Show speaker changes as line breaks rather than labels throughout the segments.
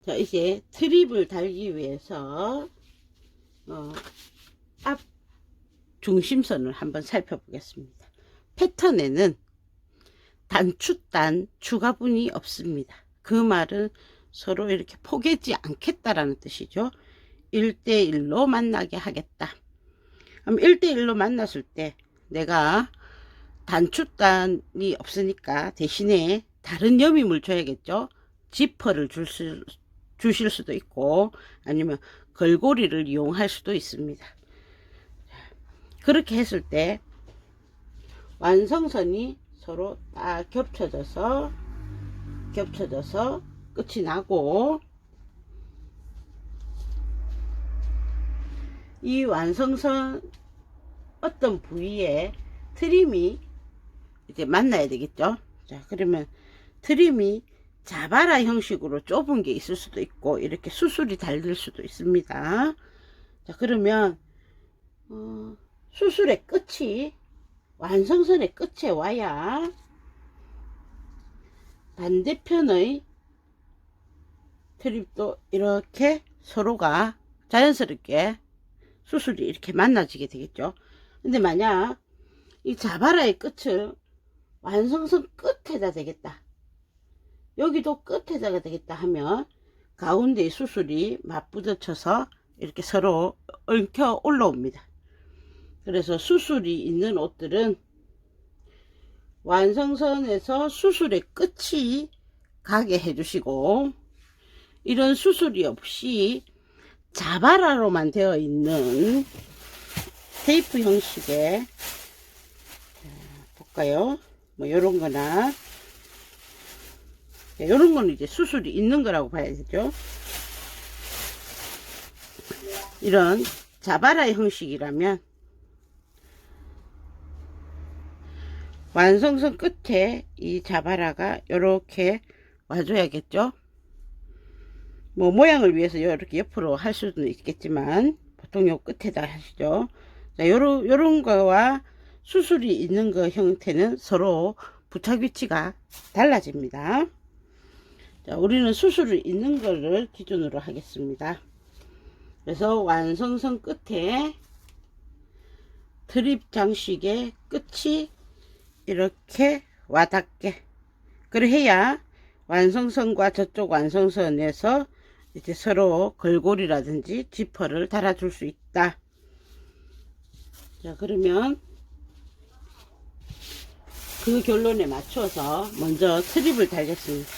자, 이제 트립을 달기 위해서 앞 중심선을 한번 살펴보겠습니다. 패턴에는 단추단 추가분이 없습니다. 그 말은 서로 이렇게 포개지 않겠다라는 뜻이죠. 1대1로 만나게 하겠다. 그럼 1대1로 만났을 때 내가 단추단이 없으니까 대신에 다른 여밈을 줘야겠죠. 지퍼를 주실 수도 있고 아니면 걸고리를 이용할 수도 있습니다. 그렇게 했을 때 완성선이 서로 딱 겹쳐져서 끝이 나고, 이 완성선 어떤 부위에 트림이 이제 만나야 되겠죠. 자, 그러면 트림이 자바라 형식으로 좁은 게 있을 수도 있고 이렇게 수술이 달릴 수도 있습니다. 자, 그러면 수술의 끝이 완성선의 끝에 와야 반대편의 트립도 이렇게 서로가 자연스럽게 수술이 이렇게 만나지게 되겠죠. 근데 만약 이 자바라의 끝을 완성선 끝에다 되겠다, 여기도 끝에다가 되겠다 하면 가운데의 수술이 맞부딪혀서 이렇게 서로 얽혀 올라옵니다. 그래서 수술이 있는 옷들은 완성선에서 수술의 끝이 가게 해주시고, 이런 수술이 없이 자바라로만 되어 있는 테이프 형식의, 볼까요? 뭐 요런 거나 요런 거는 이제 수술이 있는 거라고 봐야겠죠. 이런 자바라 형식이라면 완성선 끝에 이 자바라가 이렇게 와줘야겠죠. 뭐 모양을 위해서 이렇게 옆으로 할 수도 있겠지만 보통 요 끝에다 하시죠. 자, 요런 거와 수술이 있는 거 형태는 서로 부착 위치가 달라집니다. 자, 우리는 수술이 있는 거를 기준으로 하겠습니다. 그래서 완성선 끝에 드립 장식의 끝이 이렇게 와닿게, 그래 해야 완성선과 저쪽 완성선에서 이제 서로 걸고리라든지 지퍼를 달아줄 수 있다. 자, 그러면 그 결론에 맞춰서 먼저 트립을 달겠습니다.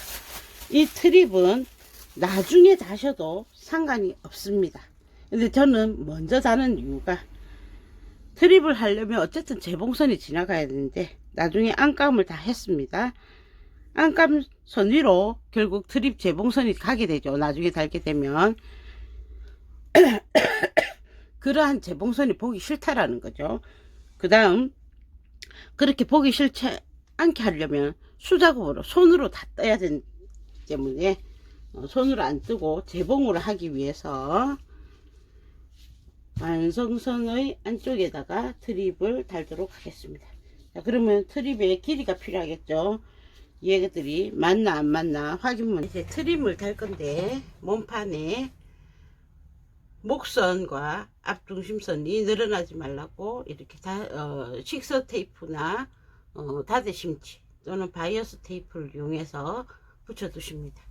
이 트립은 나중에 다셔도 상관이 없습니다. 근데 저는 먼저 다는 이유가, 트립을 하려면 어쨌든 재봉선이 지나가야 되는데 나중에 안감을 다 했습니다. 안감선 위로 결국 트립 재봉선이 가게 되죠. 나중에 달게 되면 그러한 재봉선이 보기 싫다라는 거죠. 그 다음 그렇게 보기 싫지 않게 하려면 수작업으로 손으로 다 떠야 되기 때문에 손으로 안 뜨고 재봉으로 하기 위해서 완성선의 안쪽에다가 트립을 달도록 하겠습니다. 자, 그러면 트립의 길이가 필요하겠죠. 얘들이 맞나 안 맞나 확인문. 이제 트림을 달 건데 몸판에 목선과 앞중심선이 늘어나지 말라고 이렇게 식서 테이프나 다대심지 또는 바이어스 테이프를 이용해서 붙여 두십니다.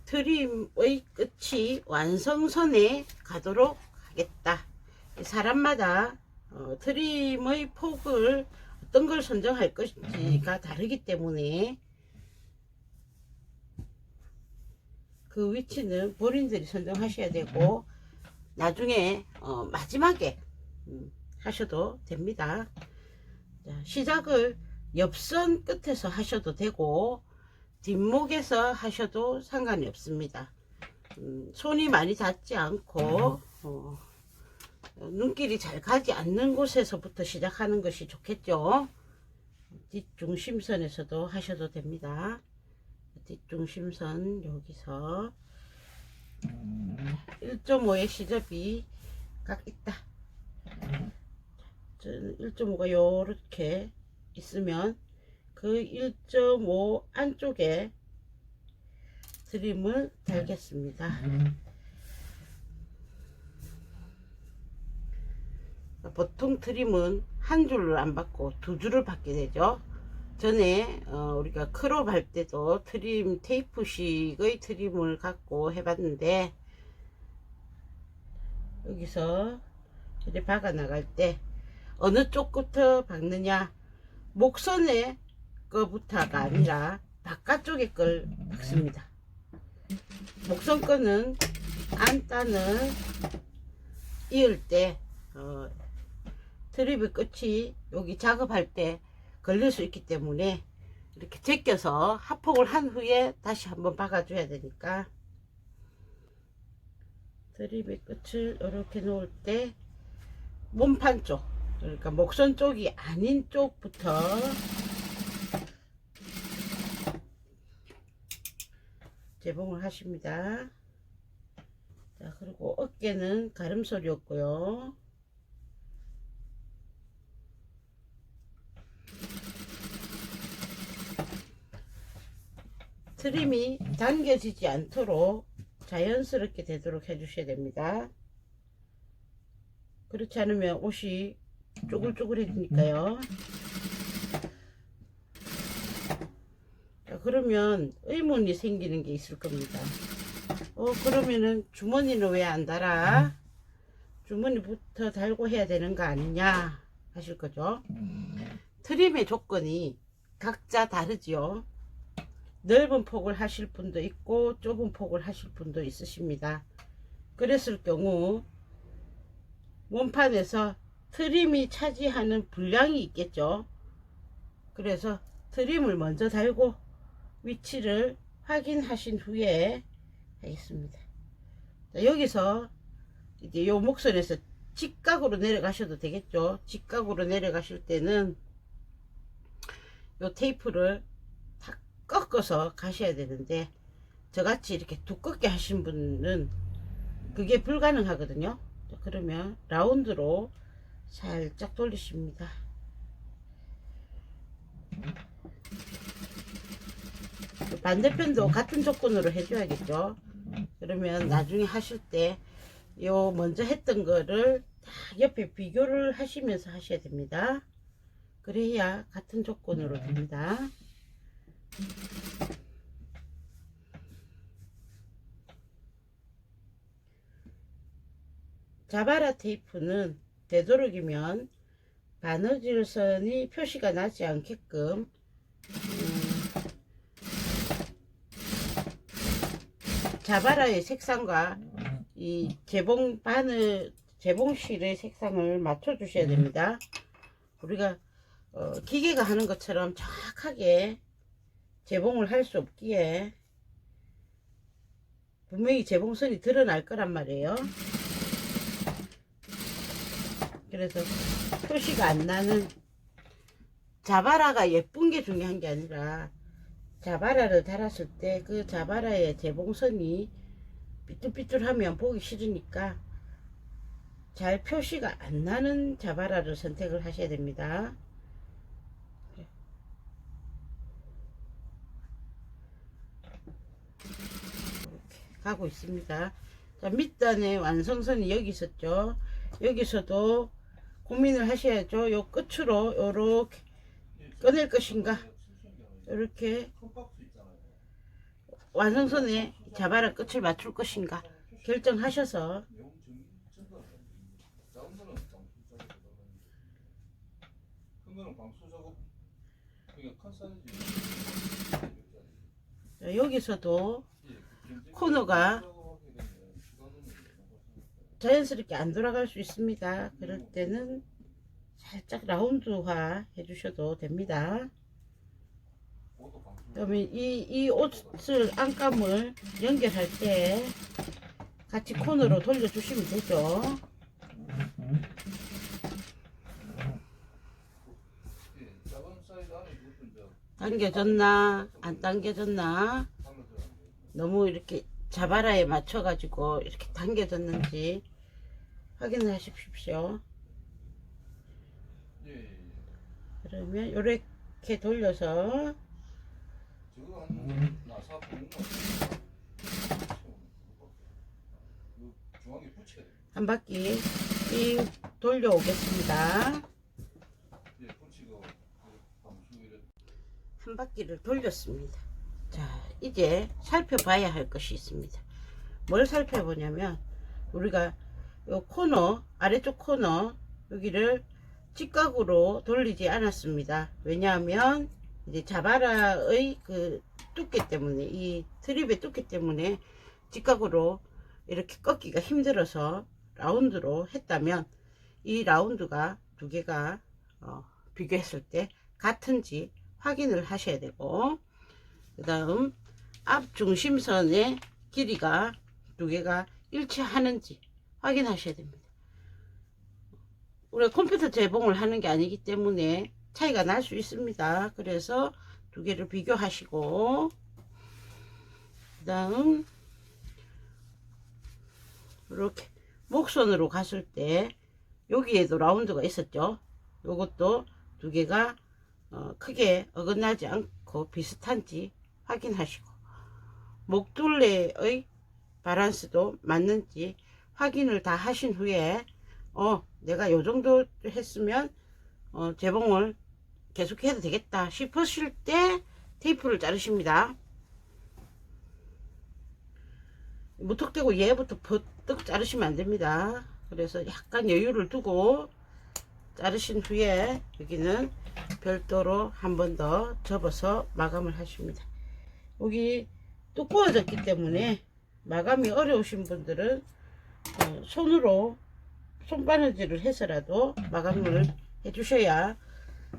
트림의 끝이 완성선에 가도록 하겠다. 사람마다 트림의 폭을 어떤 걸 선정할 것인지가 다르기 때문에 그 위치는 본인들이 선정하셔야 되고 나중에 마지막에 하셔도 됩니다. 자, 시작을 옆선 끝에서 하셔도 되고 뒷목에서 하셔도 상관이 없습니다. 손이 많이 닿지 않고 눈길이 잘 가지 않는 곳에서부터 시작하는 것이 좋겠죠. 뒷중심선에서도 하셔도 됩니다. 뒷중심선 여기서 1.5의 시접이 각 있다. 1.5가 요렇게 있으면 그 1.5 안쪽에 드림을 달겠습니다. 보통 드림은 한 줄을 안 받고 두 줄을 받게 되죠. 전에 우리가 크롭 할 때도 트림 테이프식의 트림을 갖고 해봤는데, 여기서 이렇게 박아 나갈 때 어느 쪽부터 박느냐, 목선의 거부터가 아니라 바깥쪽에 걸 박습니다. 목선 거는 안단을 이을 때 트립의 끝이 여기 작업할 때 걸릴 수 있기 때문에 이렇게 제껴서 합폭을 한 후에 다시 한번 박아줘야 되니까, 트립의 끝을 이렇게 놓을 때 몸판 쪽, 그러니까 목선 쪽이 아닌 쪽부터 재봉을 하십니다. 자, 그리고 어깨는 가름소리 없고요. 트림이 당겨지지 않도록 자연스럽게 되도록 해주셔야 됩니다. 그렇지 않으면 옷이 쪼글쪼글해지니까요. 자, 그러면 의문이 생기는 게 있을 겁니다. 그러면은 주머니는 왜 안 달아? 주머니부터 달고 해야 되는 거 아니냐 하실 거죠. 트림의 조건이 각자 다르지요. 넓은 폭을 하실 분도 있고 좁은 폭을 하실 분도 있으십니다. 그랬을 경우 몸판에서 트림이 차지하는 분량이 있겠죠. 그래서 트림을 먼저 달고 위치를 확인하신 후에 하겠습니다. 자, 여기서 이제 요 목선에서 직각으로 내려가셔도 되겠죠. 직각으로 내려가실 때는 요 테이프를 다 꺾어서 가셔야 되는데, 저같이 이렇게 두껍게 하신 분은 그게 불가능하거든요. 그러면 라운드로 살짝 돌리십니다. 반대편도 같은 조건으로 해줘야겠죠. 그러면 나중에 하실 때 요 먼저 했던 거를 다 옆에 비교를 하시면서 하셔야 됩니다. 그래야 같은 조건으로 됩니다. 자바라 테이프는 되도록이면 바느질선이 표시가 나지 않게끔 자바라의 색상과 이 재봉실의 색상을 맞춰 주셔야 됩니다. 우리가 기계가 하는 것처럼 정확하게 재봉을 할 수 없기에 분명히 재봉선이 드러날 거란 말이에요. 그래서 표시가 안 나는, 자바라가 예쁜 게 중요한 게 아니라 자바라를 달았을 때 그 자바라의 재봉선이 삐뚤삐뚤하면 보기 싫으니까 잘 표시가 안 나는 자바라를 선택을 하셔야 됩니다. 이렇게 가고 있습니다. 자, 밑단의 완성선이 여기 있었죠. 여기서도 고민을 하셔야죠. 요 끝으로 요렇게 꺼낼 것인가, 이렇게 완성선에 자바라 끝을 맞출 것인가 결정하셔서 여기서도 코너가 자연스럽게 안 돌아갈 수 있습니다. 그럴 때는 살짝 라운드화 해주셔도 됩니다. 그러면 이 옷을 안감을 연결할 때 같이 코너로 돌려주시면 되죠. 당겨졌나 안 당겨졌나, 너무 이렇게 자바라에 맞춰 가지고 이렇게 당겨졌는지 확인을 하십시오. 그러면 요렇게 이렇게 돌려서
저거 한 나사 보는 거 중앙에 붙여야 돼.
한 바퀴 삥 돌려오겠습니다.
예, 붙이고 방수 이래.
한 바퀴를 돌렸습니다. 자, 이제 살펴봐야 할 것이 있습니다. 뭘 살펴보냐면 우리가 요 코너, 아래쪽 코너 여기를 직각으로 돌리지 않았습니다. 왜냐하면 이제 자바라의 그 두께 때문에, 이 트립의 두께 때문에 직각으로 이렇게 꺾기가 힘들어서 라운드로 했다면 이 라운드가 두 개가 비교했을 때 같은지 확인을 하셔야 되고, 그 다음 앞 중심선의 길이가 두 개가 일치하는지 확인하셔야 됩니다. 우리가 컴퓨터 재봉을 하는 게 아니기 때문에 차이가 날 수 있습니다. 그래서 두 개를 비교하시고, 그 다음 이렇게 목선으로 갔을 때 여기에도 라운드가 있었죠. 요것도 두 개가 크게 어긋나지 않고 비슷한지 확인하시고, 목둘레의 바란스도 맞는지 확인을 다 하신 후에 내가 요 정도 했으면 재봉을 계속 해도 되겠다 싶으실 때 테이프를 자르십니다. 무턱대고 얘부터 버뜩 자르시면 안 됩니다. 그래서 약간 여유를 두고 자르신 후에 여기는 별도로 한 번 더 접어서 마감을 하십니다. 여기 두꺼워졌기 때문에 마감이 어려우신 분들은 손으로 손바느질을 해서라도 마감을 해 주셔야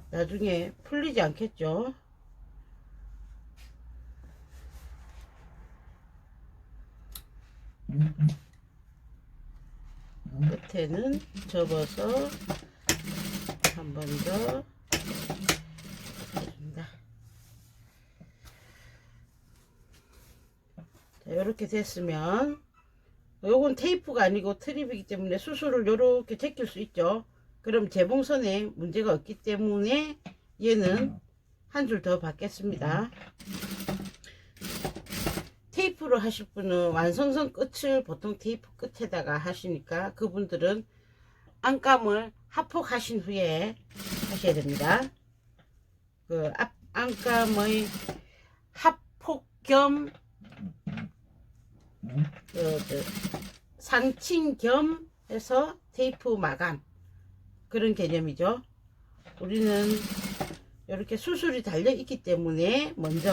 나중에 풀리지 않겠죠. 끝에는 접어서 한 번 더 해줍니다. 자, 이렇게 됐으면 요건 테이프가 아니고 트립이기 때문에 수술을 요렇게 제낄 수 있죠. 그럼 재봉선에 문제가 없기 때문에 얘는 한 줄 더 받겠습니다. 테이프로 하실 분은 완성선 끝을 보통 테이프 끝에다가 하시니까 그분들은 안감을 하폭하신 후에 하셔야 됩니다. 그 앞 안감의 하폭 겸 상칭 겸 해서 테이프 마감, 그런 개념이죠. 우리는 이렇게 수술이 달려 있기 때문에 먼저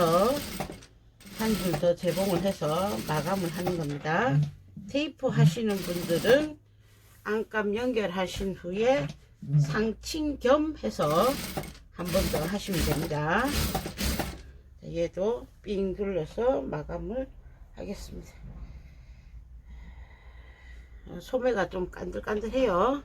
한 줄 더 재봉을 해서 마감을 하는 겁니다. 테이프 하시는 분들은 안감 연결하신 후에 상칭 겸 해서 한 번 더 하시면 됩니다. 얘도 삥 둘러서 마감을 하겠습니다. 소매가 좀 깐들깐들해요.